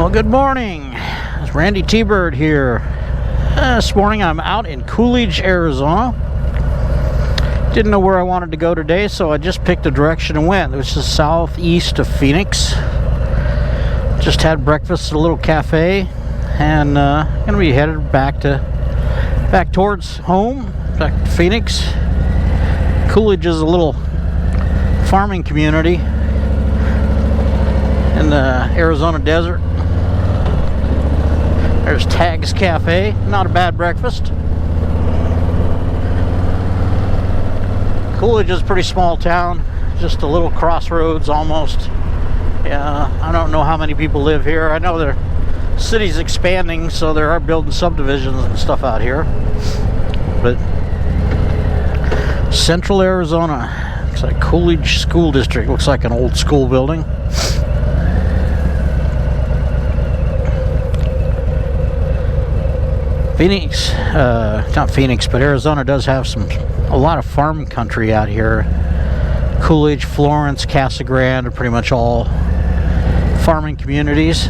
Well, good morning. It's Randytbird here. This morning I'm out in Coolidge, Arizona. Didn't know where I wanted to go today, so I just picked a direction and went. It was just southeast of Phoenix. Just had breakfast at a little cafe, and gonna be headed back towards home, back to Phoenix. Coolidge is a little farming community in the Arizona desert. There's Tag's Cafe, not a bad breakfast. Coolidge is a pretty small town, just a little crossroads almost. Yeah, I don't know how many people live here. I know the city's expanding, so they are building subdivisions and stuff out here. But Central Arizona, looks like Coolidge School District, looks like an old school building. Phoenix, not Phoenix, but Arizona does have a lot of farm country out here. Coolidge, Florence, Casa Grande are pretty much all farming communities.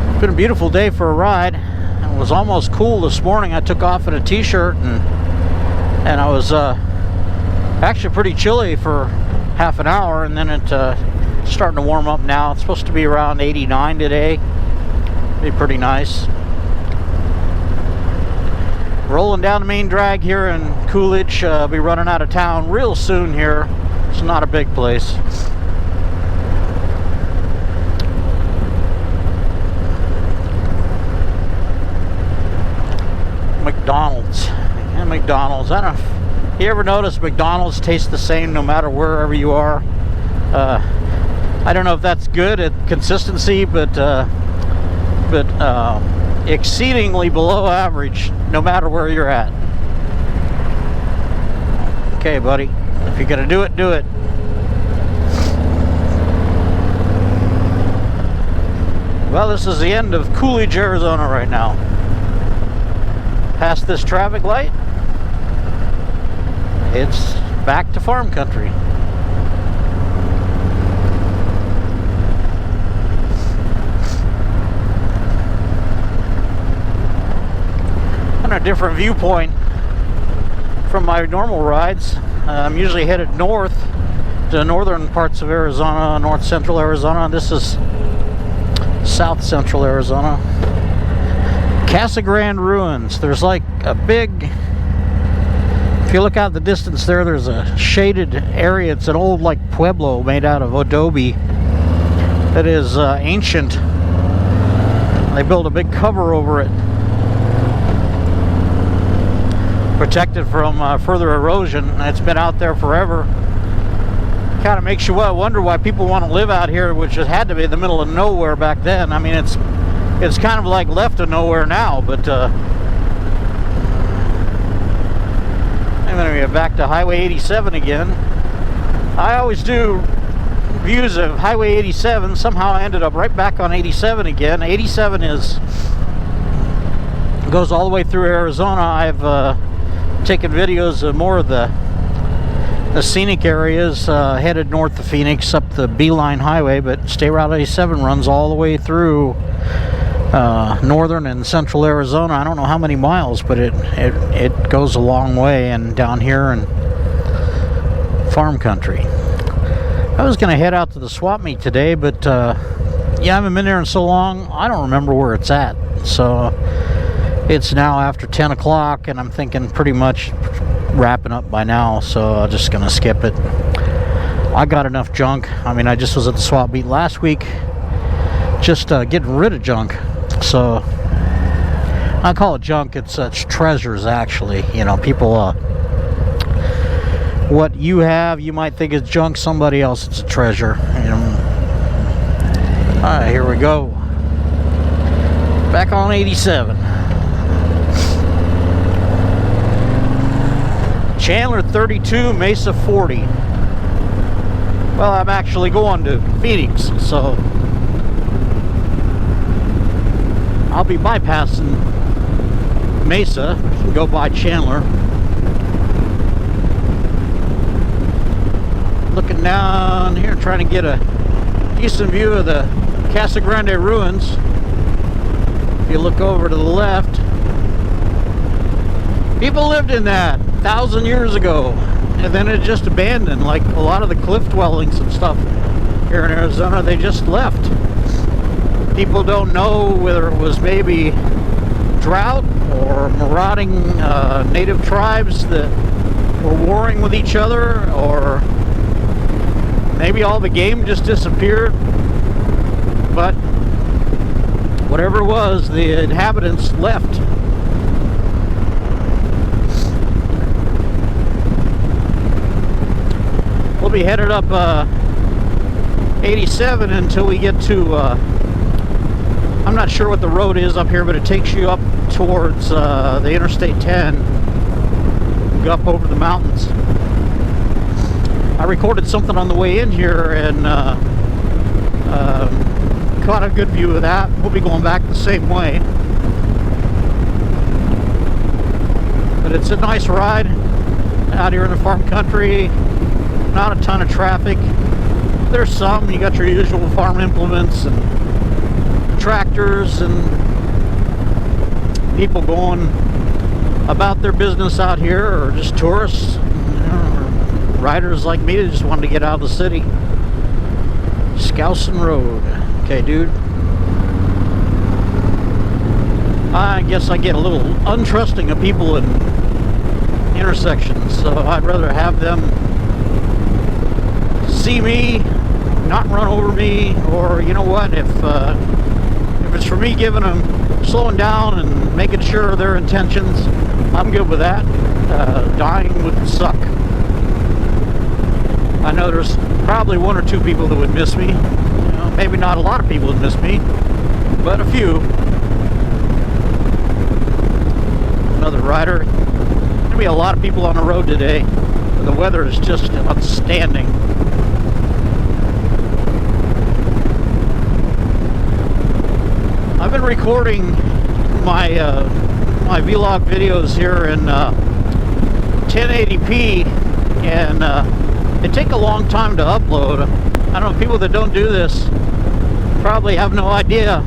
It's been a beautiful day for a ride. It was almost cool this morning. I took off in a t-shirt and I was actually pretty chilly for half an hour, and then it's starting to warm up now. It's supposed to be around 89 today. Be pretty nice. Rolling down the main drag here in Coolidge. I'll be running out of town real soon here. It's not a big place. McDonald's. Yeah, McDonald's. I don't know if you ever notice McDonald's tastes the same no matter wherever you are. I don't know if that's good at consistency, but exceedingly below average no matter where you're at. Okay, buddy, if you're gonna do it, do it. Well, this is the end of Coolidge, Arizona right now. Past this traffic light, it's back to farm country. On a different viewpoint from my normal rides. I'm usually headed north to the northern parts of Arizona, north central Arizona. This is south central Arizona. Casa Grande ruins. There's like a big, if you look out the distance there's a shaded area. It's an old like pueblo made out of adobe that is ancient. They built a big cover over it, protected from further erosion. It's been out there forever. Kind of makes you wonder why people want to live out here, which had to be in the middle of nowhere back then. I mean, it's kind of like left of nowhere now, but I'm going to get back to Highway 87 again. I always do views of Highway 87. Somehow I ended up right back on 87 again. 87 goes all the way through Arizona. I've taken videos of more of the scenic areas headed north of Phoenix up the Beeline Highway, but State Route 87 runs all the way through northern and central Arizona. I don't know how many miles, but it goes a long way, and down here in farm country. I was going to head out to the swap meet today, but yeah, I haven't been there in so long, I don't remember where it's at. So it's now after 10 o'clock, and I'm thinking pretty much wrapping up by now, so I'm just going to skip it. I got enough junk. I mean, I just was at the swap meet last week, just getting rid of junk. So I call it junk. It's treasures, actually. You know, people, what you have, you might think is junk. Somebody else, it's a treasure. You know. All right, here we go. Back on 87. Chandler 32, Mesa 40. Well, I'm actually going to Phoenix, so I'll be bypassing Mesa, go by Chandler. Looking down here, trying to get a Decent view of the Casa Grande ruins. If you look over to the left, people lived in that 1,000 years ago, and then it just abandoned, like a lot of the cliff dwellings and stuff here in Arizona. They just left. People don't know whether it was maybe drought or marauding native tribes that were warring with each other, or maybe all the game just disappeared. But whatever it was, the inhabitants left. We'll be headed up 87 until we get to I'm not sure what the road is up here, but it takes you up towards the Interstate 10. Go up over the mountains. I recorded something on the way in here and caught a good view of that. We'll be going back the same way. But it's a nice ride out here in the farm country. Not a ton of traffic. There's some. You got your usual farm implements and tractors and people going about their business out here, or just tourists, or riders like me that just wanted to get out of the city. Skousen Road. Okay, dude. I guess I get a little untrusting of people in intersections, so I'd rather have them see me, not run over me, or you know what, if it's for me giving them, slowing down and making sure their intentions, I'm good with that. Dying would suck. I know there's probably one or two people that would miss me. You know, maybe not a lot of people would miss me, but a few. Another rider. There'll be a lot of people on the road today. The weather is just outstanding. I've been recording my my vlog videos here in 1080p, and they take a long time to upload. I don't know, people that don't do this probably have no idea.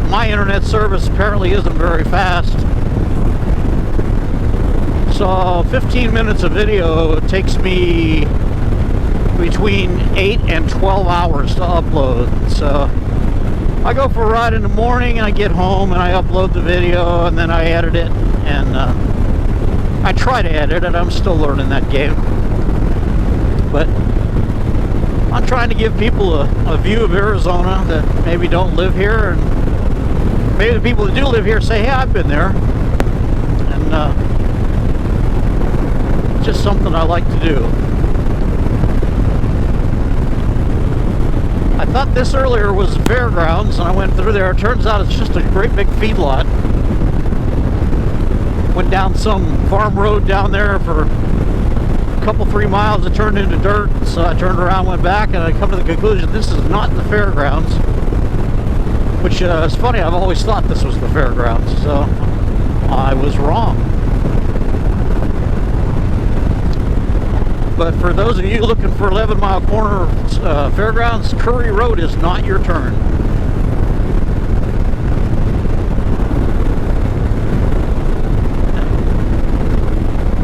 My internet service apparently isn't very fast. So 15 minutes of video takes me between 8 and 12 hours to upload. So I go for a ride in the morning and I get home and I upload the video and then I edit it, and I try to edit it. I'm still learning that game, but I'm trying to give people a view of Arizona that maybe don't live here, and maybe the people that do live here say, hey, I've been there, and just something I like to do. I thought this earlier was fairgrounds, and I went through there. It turns out it's just a great big feedlot. Went down some farm road down there for a couple, 3 miles. It turned into dirt, so I turned around, went back, and I come to the conclusion this is not the fairgrounds. Which is funny, I've always thought this was the fairgrounds, so I was wrong. But for those of you looking for 11 Mile Corner fairgrounds, Curry Road is not your turn.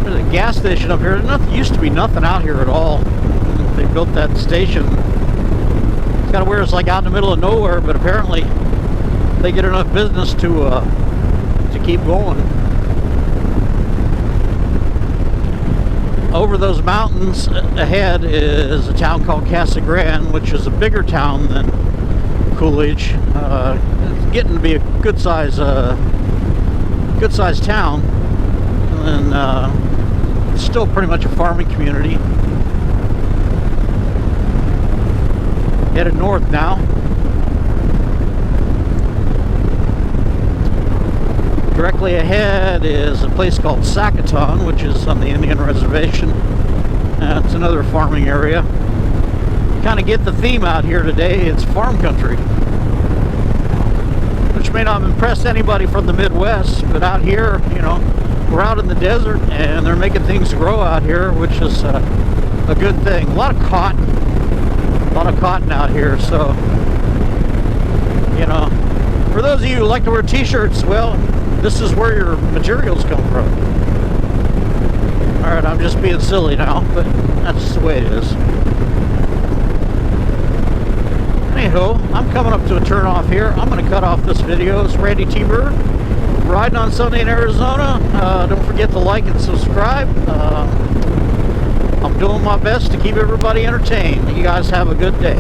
There's a gas station up here. There used to be nothing out here at all. They built that station. It's got where it's like out in the middle of nowhere, but apparently they get enough business to keep going. Over those mountains ahead is a town called Casa Grande, which is a bigger town than Coolidge. It's getting to be a good size town, and it's still pretty much a farming community. Headed north now. Directly ahead is a place called Sacaton, which is on the Indian reservation. It's another farming area. Kind of get the theme out here today. It's farm country, which may not impress anybody from the Midwest, but out here, you know, we're out in the desert and they're making things grow out here, which is a good thing. A lot of cotton, a lot of cotton out here, so, you know, for those of you who like to wear t-shirts, well, this is where your materials come from. Alright, I'm just being silly now, but that's just the way it is. Anyhow, I'm coming up to a turnoff here. I'm going to cut off this video. It's Randy T. Bird, riding on Sunday in Arizona. Don't forget to like and subscribe. I'm doing my best to keep everybody entertained. You guys have a good day.